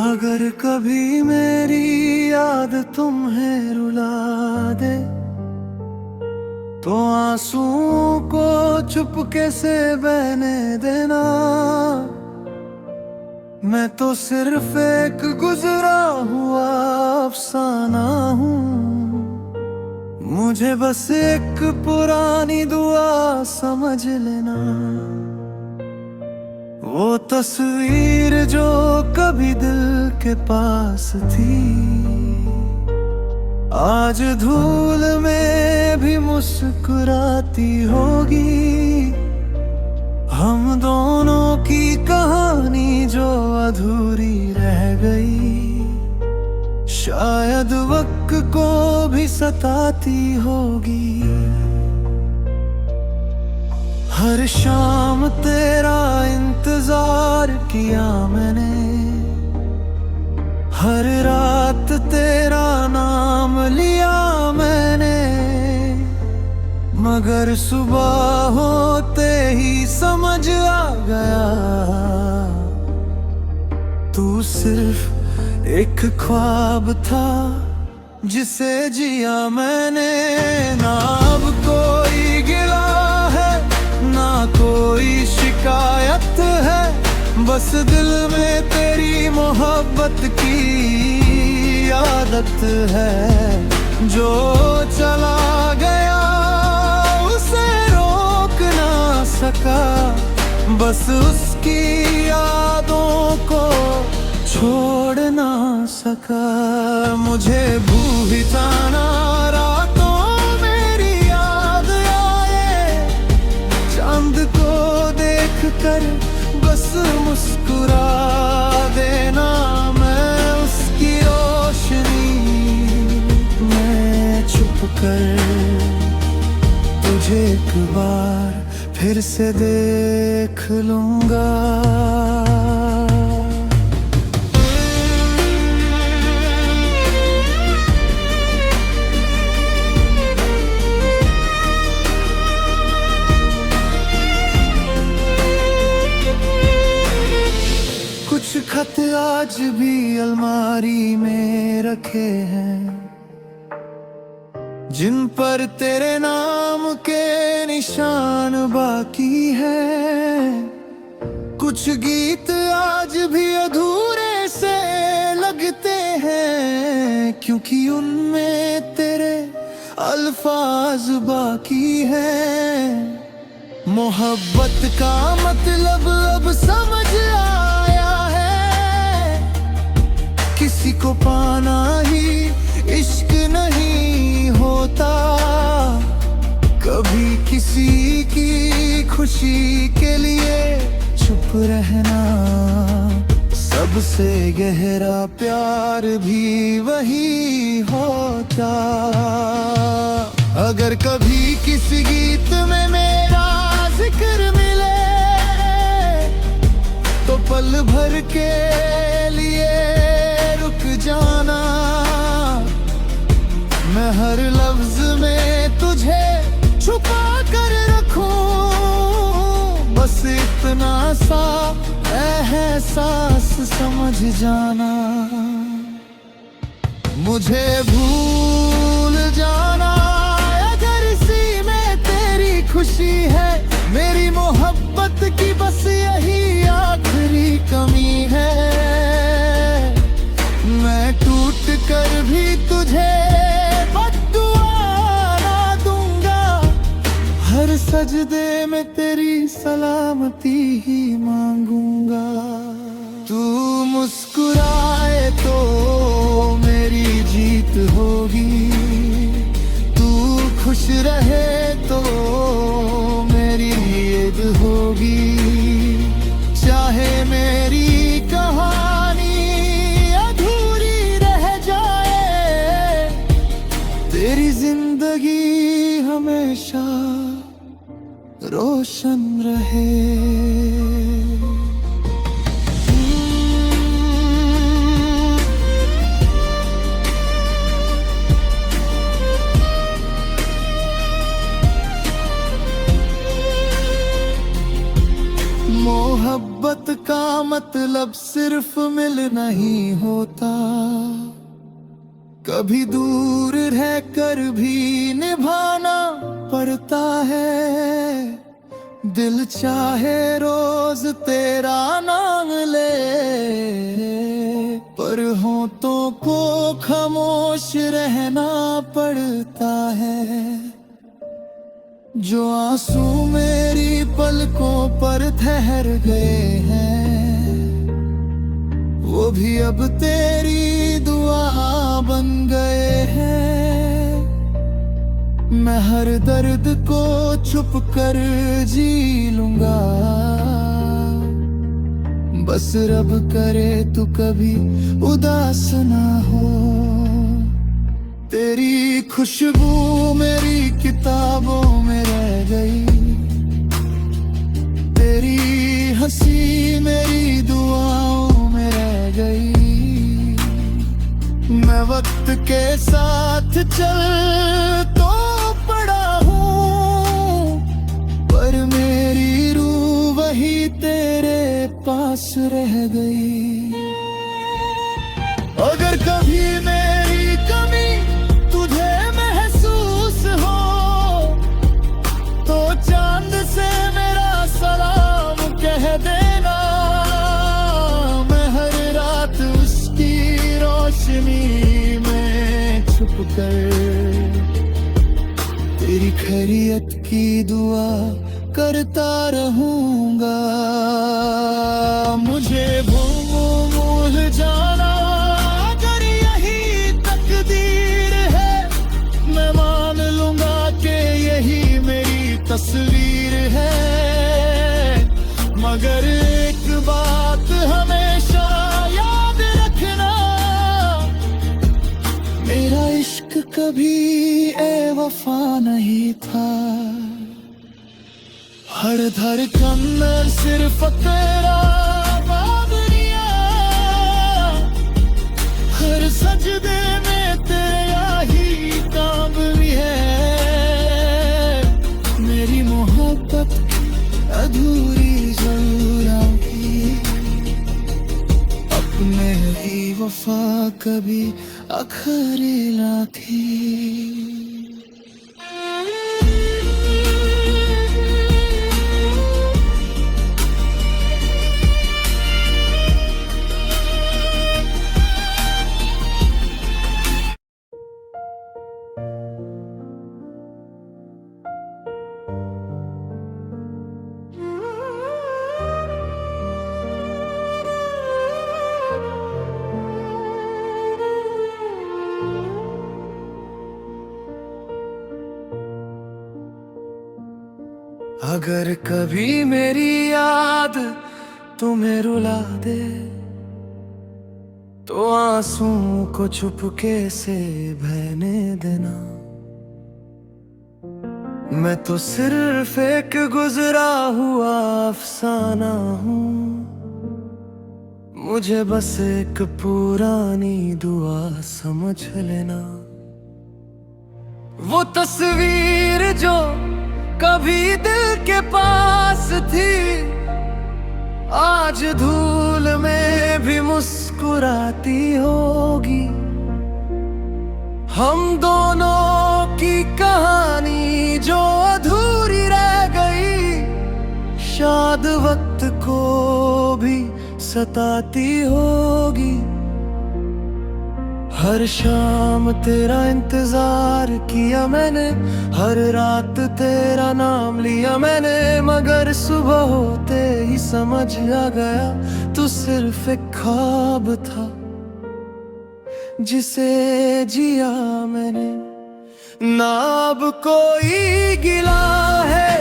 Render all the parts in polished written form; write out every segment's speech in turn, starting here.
अगर कभी मेरी याद तुम्हें रुला दे तो आंसुओं को चुपके से बहने देना। मैं तो सिर्फ एक गुजरा हुआ अफसाना हूँ, मुझे बस एक पुरानी दुआ समझ लेना। वो तस्वीर जो कभी दिल के पास थी आज धूल में भी मुस्कुराती होगी। हम दोनों की कहानी जो अधूरी रह गई शायद वक्त को भी सताती होगी। हर शाम तेरा इंतजार किया मैंने, हर रात तेरा नाम लिया मैंने, मगर सुबह होते ही समझ आ गया तू सिर्फ एक ख्वाब था जिसे जिया मैंने। ना अब कोई गिला है ना कोई शिकायत है, बस दिल में तेरी मोहब्बत की आदत है। जो चला गया उसे रोक ना सका, बस उसकी यादों को छोड़ ना सका। मुझे भूल जाना रातों मेरी याद आए, चांद को देख कर बस मुस्कुरा देना। मैं उसकी रोशनी में छुप कर तुझे एक बार फिर से देख लूंगा। कुछ खत आज भी अलमारी में रखे हैं जिन पर तेरे नाम के निशान बाकी हैं। कुछ गीत आज भी अधूरे से लगते हैं क्योंकि उनमें तेरे अल्फाज बाकी हैं। मोहब्बत का मतलब अब समझ आया है, किसी को पाना ही इश्क नहीं होता। कभी किसी की खुशी के लिए चुप रहना, सबसे गहरा प्यार भी वही होता। अगर कभी किसी गीत में मेरा जिक्र मिले तो पल भर के लिए रुक जाना। मैं हर लफ्ज में तुझे छुपा कर रखूं, बस इतना सा एहसास समझ जाना। मुझे भूल जाना अगर इसी में तेरी खुशी है। मेरी मोहब्बत की बस यही आखिरी कमी है। मैं टूट कर भी तुझे हर सजदे में तेरी सलामती ही मांगूंगा। तू मुस्कुराए तो मेरी जीत होगी, तू खुश रहे तो मेरी ईद होगी। चाहे मेरी कहानी अधूरी रह जाए, तेरी जिंदगी हमेशा रोशन रहे। मोहब्बत का मतलब सिर्फ मिलना ही होता, कभी दूर रहकर भी निभाना पड़ता है। दिल चाहे रोज तेरा नाम ले, पर होठों को खामोश रहना पड़ता है। जो आंसू मेरी पलकों पर ठहर गए हैं, वो भी अब तेरी दुआ बन गए हैं। मैं हर दर्द को छुप कर जी लूंगा, बस रब करे तू कभी उदास ना हो। तेरी खुशबू मेरी किताबों में रह गई, तेरी हंसी मेरी दुआओं में रह गई। मैं वक्त के साथ चल तो पड़ा हूँ, पर मेरी रूह वही तेरे पास रह गई। अगर कभी मेरी कमी तुझे महसूस हो, तो चांद से मेरा सलाम कह देना। मैं हर रात उसकी रोशनी में छुप कर तेरी खैरियत की दुआ करता रहूंगा। मुझे भूल जाना अगर यही तकदीर है, मैं मान लूंगा कि यही मेरी तस्वीर है। मगर एक बात हमेशा याद रखना, मेरा इश्क कभी बेवफा नहीं था। हर धड़कन में सिर्फ तेरा बादरिया, हर सजदे में तेरा ही काम भी है। मेरी मोहब्बत अधूरी जरूर थी, अपने ही वफा कभी आखिरी ना थी। अगर कभी मेरी याद तुम्हें रुला दे, तो आंसुओं को चुपके से बहने देना। मैं तो सिर्फ एक गुजरा हुआ अफसाना हूँ, मुझे बस एक पुरानी दुआ समझ लेना। वो तस्वीर जो कभी दिल के पास थी, आज धूल में भी मुस्कुराती होगी। हम दोनों की कहानी जो अधूरी रह गई, शायद वक्त को भी सताती होगी। हर शाम तेरा इंतजार किया मैंने, हर रात तेरा नाम लिया मैंने, मगर सुबह होते ही समझ आ गया तू सिर्फ एक ख्वाब था जिसे जिया मैंने। ना अब कोई गिला है,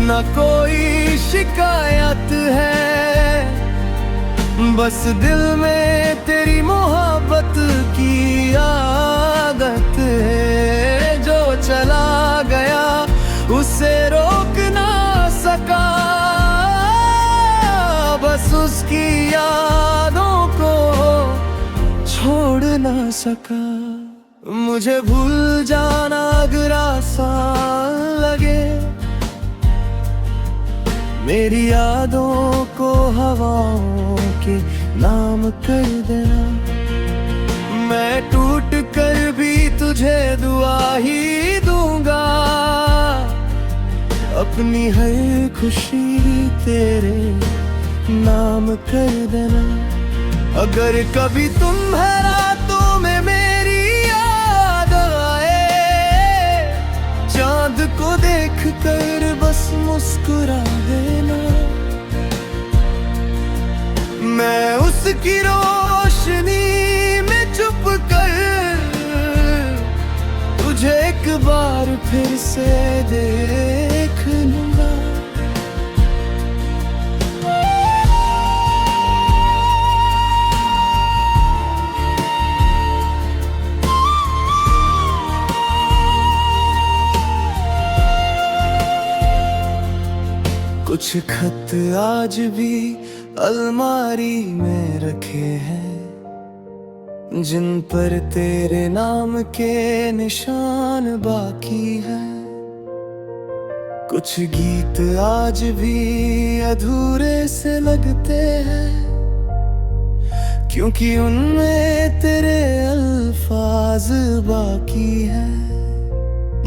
ना कोई शिकायत है, बस दिल में तेरी मोहब्बत की आदत है। जो चला गया उसे रोक ना सका, बस उसकी यादों को छोड़ ना सका। मुझे भूल जाना अगर आसान लगे, मेरी यादों को हवाओं के नाम कर देना। मैं टूट कर भी तुझे दुआ ही दूंगा, अपनी हर खुशी तेरे नाम कर देना। अगर कभी तुम है रातों में मेरी याद आए, चांद को देख कर बस मुस्कुरा देना। मैं उसकी रोशनी में छुप कर तुझे एक बार फिर से देख लूंगा। कुछ खत आज भी अलमारी में रखे हैं, जिन पर तेरे नाम के निशान बाकी हैं। कुछ गीत आज भी अधूरे से लगते हैं, क्योंकि उनमें तेरे अल्फाज बाकी हैं।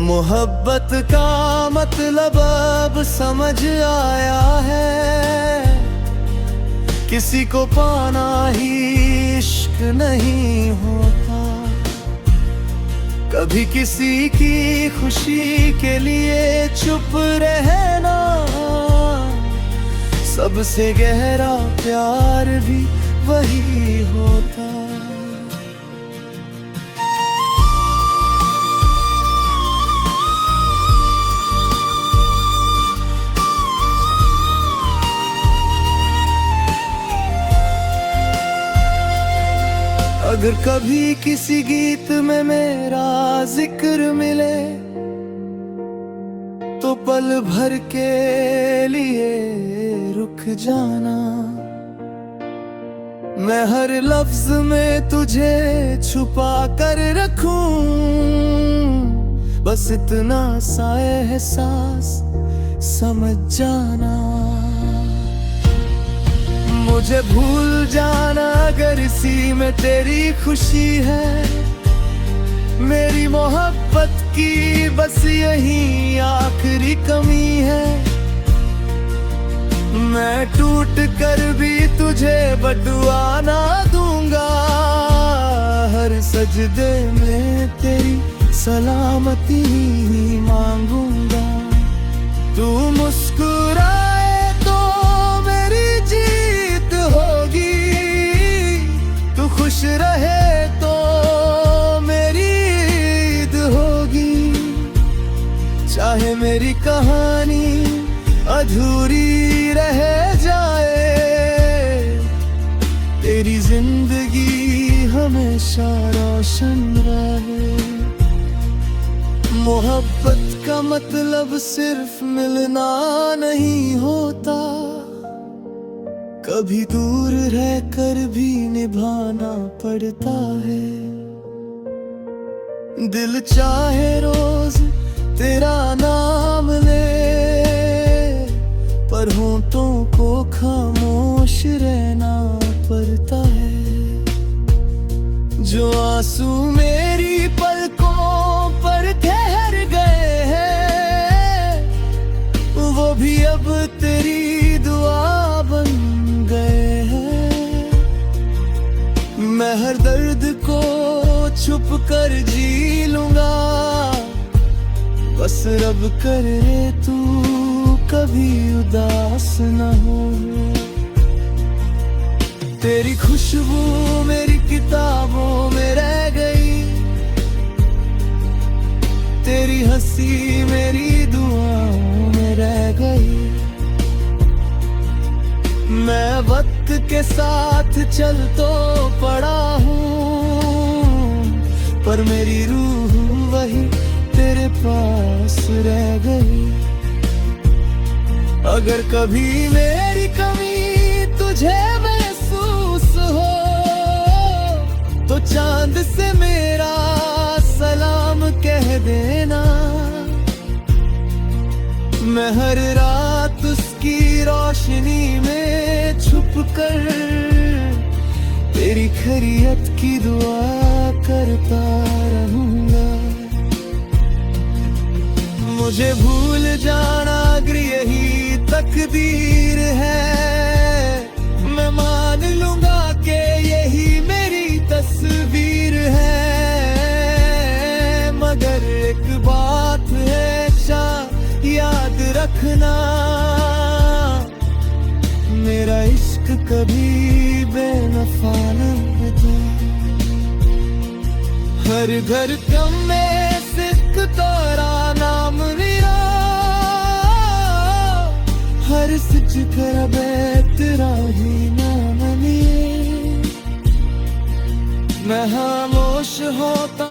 मोहब्बत का मतलब अब समझ आया है, किसी को पाना ही इश्क नहीं होता। कभी किसी की खुशी के लिए चुप रहना, सबसे गहरा प्यार भी वही होता। अगर कभी किसी गीत में मेरा जिक्र मिले, तो पल भर के लिए रुक जाना। मैं हर लफ्ज में तुझे छुपा कर रखूं, बस इतना सा एहसास समझ जाना। मुझे भूल जाना अगर इसी में तेरी खुशी है। मेरी मोहब्बत की बस यही आखिरी कमी है। मैं टूट कर भी तुझे बदुआ ना दूंगा, हर सजदे में तेरी सलामती ही मांगूंगा। तू मुस्कुराए तो मेरी जीत होगी, तू खुश रहे तो मेरी ईद होगी। चाहे मेरी कहानी अधूरी रह जाए, तेरी जिंदगी हमेशा रोशन रहे। मोहब्बत का मतलब सिर्फ मिलना नहीं होता, कभी दूर रहकर भी निभाना पड़ता है। दिल चाहे रोज तेरा नाम ले, पर होंठों को खामोश रहना पड़ता है। जो आंसू मेरी पलकों पर ठहर गए हैं, वो भी अब तेरी दुआ बन गए हैं। मैं हर दर्द को छुप कर जी लूंगा, बस रब करे तू कभी उदास न हो। तेरी खुशबू मेरी किताबों में रह गई, तेरी हंसी मेरी दुआओं में रह गई। मैं वक्त के साथ चल तो पड़ा हूँ, पर मेरी रूह वही तेरे पास रह गई। अगर कभी मेरी कमी तुझे महसूस हो, तो चांद से मेरा सलाम कह देना। मैं हर रात उसकी रोशनी में छुप कर खैरियत की दुआ करता रहूंगा। मुझे भूल जाना अगर यही तकदीर है, मैं मान लूंगा कि यही मेरी तस्वीर है। मगर एक बात है याद रखना, मेरा इश्क कभी बेवफा न होगा। हर घर कम में सिख तोरा नाम मेरा, हर सच कर तेरा ही नाम लिए। मैं खामोश होता